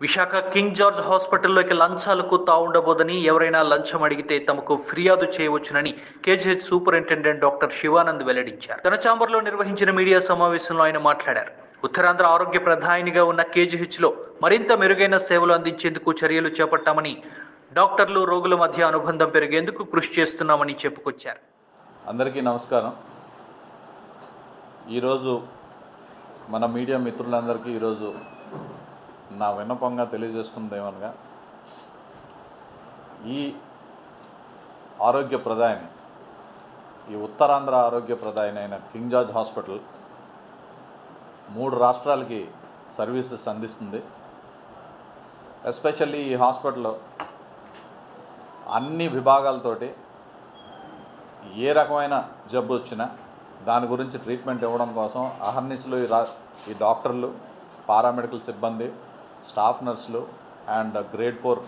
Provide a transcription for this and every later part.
Visakha king George హాస్పిటల్లోకి లంచాలకు తావుండబోదని ఎవరైనా లంచం అడిగితే తమకు ఫిర్యాదు చేయవచ్చునని కేజీహెచ్ సూపరింటెండెంట్ డాక్టర్ శివానంద్ వెల్లడించారు. తన ఛాంబర్లో నిర్వహించిన మీడియా సమావేశంలో ఆయన మాట్లాడారు. ఉత్తరాంధ్ర ఆరోగ్య ప్రధానిగా ఉన్న కేజీహెచ్లో మరింత మెరుగైన సేవలు అందించేందుకు చర్యలు చేపట్టామని, డాక్టర్లు రోగుల మధ్య అనుబంధం పెరిగేందుకు కృషి చేస్తున్నామని చెప్పుకొచ్చారు. అందరికీ నమస్కారం. ఈరోజు మన మీడియా మిత్రులందరికీ ఈరోజు నా విన్నపంగా తెలియజేసుకున్నది ఏమనగా, ఈ ఆరోగ్య ప్రదాయని, ఈ ఉత్తరాంధ్ర ఆరోగ్య ప్రదాయని అయిన కింగ్ జార్జ్ హాస్పిటల్ 3 రాష్ట్రాలకి సర్వీసెస్ అందిస్తుంది. ఎస్పెషల్లీ ఈ హాస్పిటల్లో అన్ని విభాగాలతోటి ఏ రకమైన జబ్బు వచ్చినా దాని గురించి ట్రీట్మెంట్ ఇవ్వడం కోసం అహర్నిశలు ఈ డాక్టర్లు, పారామెడికల్ సిబ్బంది, స్టాఫ్ నర్సులు అండ్ గ్రేడ్ 4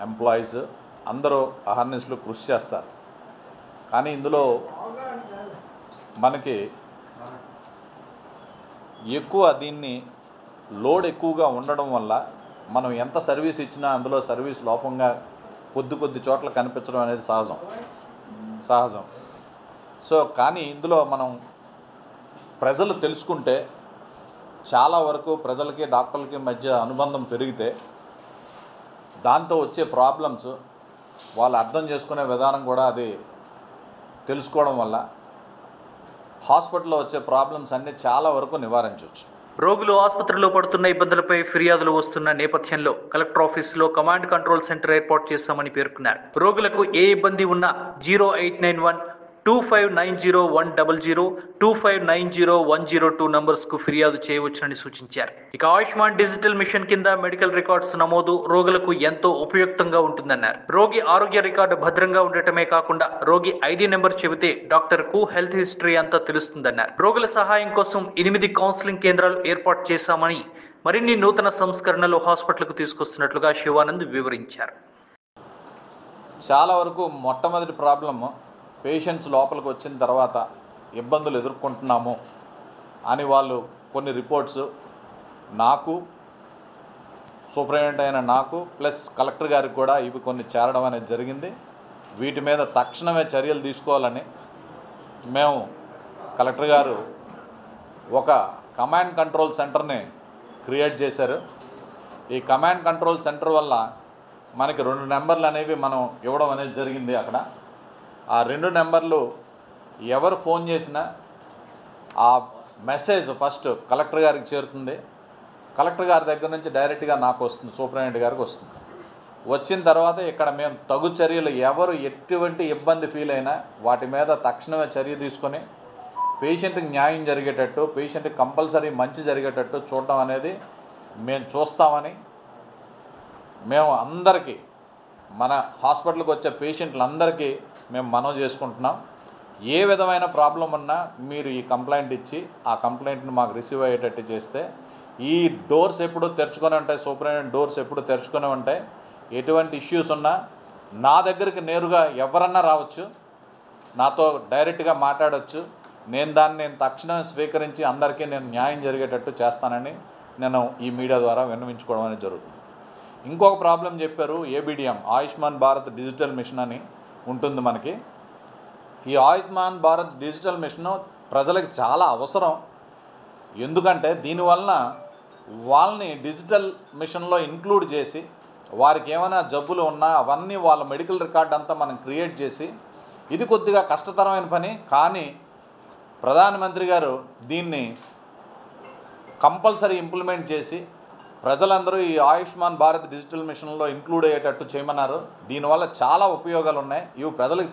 ఎంప్లాయీస్ అందరూ అహర్నిశలు కృషి చేస్తారు. కానీ ఇందులో మనకి దీన్ని లోడ్ ఎక్కువగా ఉండడం వల్ల మనం ఎంత సర్వీస్ ఇచ్చినా అందులో సర్వీస్ లోపంగా కొద్ది చోట్ల కనిపించడం అనేది సహజం. సో కానీ ఇందులో మనం ప్రజలు తెలుసుకుంటే, చాలా వరకు ప్రజలకి డాక్టర్లకి మధ్య అనుబంధం పెరిగితే దాంతో వచ్చే ప్రాబ్లమ్స్ వాళ్ళు అర్థం చేసుకునే విధానం కూడా అది తెలుసుకోవడం వల్ల హాస్పిటల్లో వచ్చే ప్రాబ్లమ్స్ అన్నీ చాలా వరకు నివారించవచ్చు. రోగులు ఆసుపత్రిలో పడుతున్న ఇబ్బందులపై ఫిర్యాదులు వస్తున్న నేపథ్యంలో కలెక్టర్ ఆఫీసులో కమాండ్ కంట్రోల్ సెంటర్ ఏర్పాటు చేస్తామని పేర్కొన్నారు. రోగులకు ఏ ఇబ్బంది ఉన్నా 0891 2590 100 2590 102 నంబర్స్ కు ఫిర్యాదు చేయవచ్చునని సూచించారు. ఇక ఆయుష్మాన్ డిజిటల్ మిషన్ కింద మెడికల్ రికార్డ్స్ నమోదు రోగులకు ఎంతో ఉపయుక్తంగా ఉంటుందన్నారు. రోగి ఆరోగ్య రికార్డు భద్రంగా ఉండటమే కాకుండా రోగి ఐడి నెంబర్ చెబితే డాక్టర్ కు హెల్త్ హిస్టరీ అంతా తెలుస్తుందన్నారు. రోగుల సహాయం కోసం 8 కౌన్సిలింగ్ కేంద్రాలు ఏర్పాటు చేశామని, మరిన్ని నూతన సంస్కరణలు హాస్పిటల్కు తీసుకొస్తున్నట్లుగా శివానంద్ వివరించారు. చాలా వరకు మొట్టమొదటి ప్రాబ్లమ్, పేషెంట్స్ లోపలికి వచ్చిన తర్వాత ఇబ్బందులు ఎదుర్కొంటున్నాము అని వాళ్ళు కొన్ని రిపోర్ట్స్ నాకు, సూపరింటెండెంట్ అయిన నాకు ప్లస్ కలెక్టర్ గారికి కూడా ఇవి కొన్ని చేరడం అనేది జరిగింది. వీటి మీద తక్షణమే చర్యలు తీసుకోవాలని మేము, కలెక్టర్ గారు ఒక కమాండ్ కంట్రోల్ సెంటర్ని క్రియేట్ చేశారు. ఈ కమాండ్ కంట్రోల్ సెంటర్ వల్ల మనకి 2 నెంబర్లు అనేవి మనం ఇవ్వడం అనేది జరిగింది. అక్కడ ఆ 2 నెంబర్లు ఎవరు ఫోన్ చేసినా ఆ మెసేజ్ ఫస్ట్ కలెక్టర్ గారికి చేరుతుంది. కలెక్టర్ గారి దగ్గర నుంచి డైరెక్ట్గా నాకు వస్తుంది, సూపరింటెండెంట్ గారికి వస్తుంది. వచ్చిన తర్వాత ఇక్కడ మేము తగు చర్యలు, ఎవరు ఎటువంటి ఇబ్బంది ఫీల్ అయినా వాటి మీద తక్షణమే చర్య తీసుకొని పేషెంట్కి న్యాయం జరిగేటట్టు, పేషెంట్కి కంపల్సరీ మంచి జరిగేటట్టు చూడడం అనేది మేము చూస్తామని మేము అందరికీ, మన హాస్పిటల్కి వచ్చే పేషెంట్లందరికీ మేము మనవి చేసుకుంటున్నాం. ఏ విధమైన ప్రాబ్లం ఉన్నా మీరు ఈ కంప్లైంట్ ఇచ్చి ఆ కంప్లైంట్ని మాకు రిసీవ్ అయ్యేటట్టు చేస్తే, ఈ డోర్స్ ఎప్పుడూ తెరుచుకొని ఉంటాయి, సూపరింటెండెంట్ డోర్స్ ఎప్పుడు తెరుచుకొని ఉంటాయి. ఎటువంటి ఇష్యూస్ ఉన్నా నా దగ్గరికి నేరుగా ఎవరన్నా రావచ్చు, నాతో డైరెక్ట్గా మాట్లాడవచ్చు. నేను తక్షణమే స్వీకరించి అందరికీ నేను న్యాయం జరిగేటట్టు చేస్తానని నేను ఈ మీడియా ద్వారా విన్నవించుకోవడం అనేది జరుగుతుంది. ఇంకొక ప్రాబ్లం చెప్పారు, ABDM, Ayushman Bharat digital machine అని ఉంటుంది మనకి. ఈ ఆయుష్మాన్ భారత్ డిజిటల్ మిషన్ ప్రజలకు చాలా అవసరం. ఎందుకంటే దీనివలన వాళ్ళని డిజిటల్ మిషన్లో ఇంక్లూడ్ చేసి వారికి ఏమైనా జబ్బులు ఉన్నా అవన్నీ వాళ్ళ మెడికల్ రికార్డ్ అంతా మనం క్రియేట్ చేసి, ఇది కొద్దిగా కష్టతరమైన పని, కానీ ప్రధానమంత్రి గారు దీన్ని కంపల్సరీ ఇంప్లిమెంట్ చేసి ప్రజలందరూ ఈ ఆయుష్మాన్ భారత్ డిజిటల్ మిషన్లో ఇంక్లూడ్ అయ్యేటట్టు చేయమన్నారు. దీనివల్ల చాలా ఉపయోగాలు ఉన్నాయి. ఇవి ప్రజలకు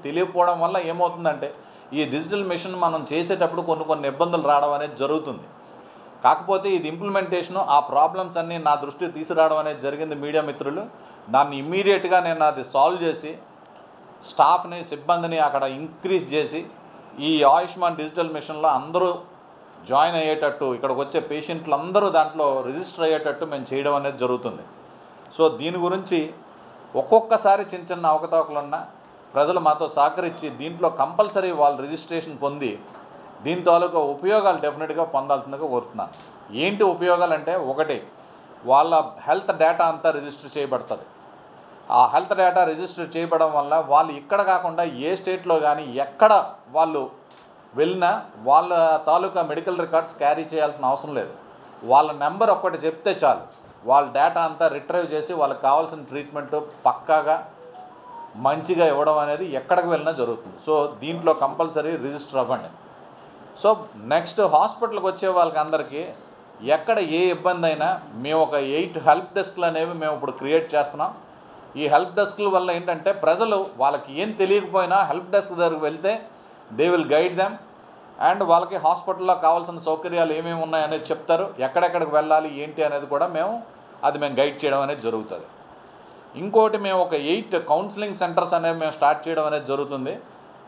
తెలియకపోవడం వల్ల ఏమవుతుందంటే, ఈ డిజిటల్ మిషన్ మనం చేసేటప్పుడు కొన్ని ఇబ్బందులు రావడం అనేది జరుగుతుంది. కాకపోతే ఇది ఇంప్లిమెంటేషను, ఆ ప్రాబ్లమ్స్ అన్నీ నా దృష్టికి తీసుకురావడం అనేది జరిగింది మీడియా మిత్రులు. దాన్ని ఇమ్మీడియట్గా నేను అది సాల్వ్ చేసి స్టాఫ్ని, సిబ్బందిని అక్కడ ఇంక్రీజ్ చేసి ఈ ఆయుష్మాన్ డిజిటల్ మిషన్లో అందరూ జాయిన్ అయ్యేటట్టు, ఇక్కడికి వచ్చే పేషెంట్లందరూ దాంట్లో రిజిస్టర్ అయ్యేటట్టు మేము చేయడం అనేది జరుగుతుంది. సో దీని గురించి ఒక్కొక్కసారి చిన్న అవకతవకలున్నా ప్రజలు మాతో సహకరించి దీంట్లో కంపల్సరీ వాళ్ళు రిజిస్ట్రేషన్ పొంది దీని తాలూకా ఉపయోగాలు డెఫినెట్గా పొందాల్సిందిగా కోరుతున్నాను. ఏంటి ఉపయోగాలు అంటే, ఒకటి, వాళ్ళ హెల్త్ డేటా అంతా రిజిస్టర్ చేయబడుతుంది. ఆ హెల్త్ డేటా రిజిస్టర్ చేయబడడం వల్ల వాళ్ళు ఇక్కడ కాకుండా ఏ స్టేట్లో కానీ ఎక్కడ వాళ్ళు వెళ్ళినా వాళ్ళ తాలూకా మెడికల్ రికార్డ్స్ క్యారీ చేయాల్సిన అవసరం లేదు. వాళ్ళ నెంబర్ ఒక్కటి చెప్తే చాలు, వాళ్ళ డేటా అంతా రిట్రైవ్ చేసి వాళ్ళకి కావాల్సిన ట్రీట్మెంట్ పక్కాగా మంచిగా ఇవ్వడం అనేది ఎక్కడికి వెళ్ళినా జరుగుతుంది. సో దీంట్లో కంపల్సరీ రిజిస్టర్ అవ్వండి. సో నెక్స్ట్ హాస్పిటల్కి వచ్చే వాళ్ళకి అందరికీ ఎక్కడ ఏ ఇబ్బంది అయినా మేము ఒక 8 హెల్ప్ డెస్క్లు అనేవి మేము ఇప్పుడు క్రియేట్ చేస్తున్నాం. ఈ హెల్ప్ డెస్క్ల వల్ల ఏంటంటే ప్రజలు వాళ్ళకి ఏం తెలియకపోయినా హెల్ప్ డెస్క్ దగ్గరికి వెళ్తే they will guide them and వాళ్ళకి హాస్పిటల్లో కావాల్సిన సౌకర్యాలు ఏమేమి ఉన్నాయనేది చెప్తారు. ఎక్కడెక్కడికి వెళ్ళాలి ఏంటి అనేది కూడా మేము గైడ్ చేయడం అనేది జరుగుతుంది. ఇంకోటి మేము ఒక 8 కౌన్సిలింగ్ సెంటర్స్ అనేవి మేము స్టార్ట్ చేయడం అనేది జరుగుతుంది.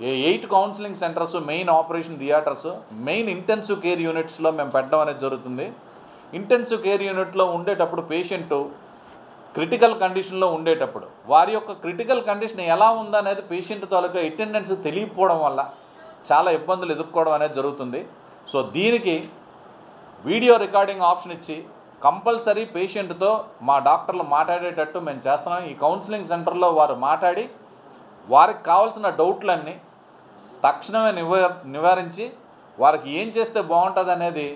ఈ 8 counselling centres main operation theatres, main intensive care యూనిట్స్లో మేము పెట్టడం అనేది జరుగుతుంది. ఇంటెన్సివ్ కేర్ యూనిట్లో ఉండేటప్పుడు పేషెంటు క్రిటికల్ కండిషన్లో ఉండేటప్పుడు వారి యొక్క క్రిటికల్ కండిషన్ ఎలా ఉందనేది పేషెంట్ తాలూకా అటెండెన్స్ తెలియకపోవడం వల్ల చాలా ఇబ్బందులు ఎదుర్కోవడం అనేది జరుగుతుంది. సో దీనికి వీడియో రికార్డింగ్ ఆప్షన్ ఇచ్చి కంపల్సరీ పేషెంట్తో మా డాక్టర్లు మాట్లాడేటట్టు మేము చేస్తున్నాం. ఈ కౌన్సిలింగ్ సెంటర్లో వారు మాట్లాడి వారికి కావాల్సిన డౌట్లన్నీ తక్షణమే నివారించి వారికి ఏం చేస్తే బాగుంటుంది అనేది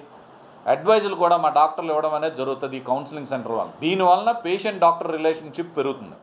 అడ్వైజులు కూడా మా డాక్టర్లు ఇవ్వడం అనేది జరుగుతుంది ఈ కౌన్సిలింగ్ సెంటర్ వల్ల. దీనివల్ల పేషెంట్ డాక్టర్ రిలేషన్షిప్ పెరుగుతుంది.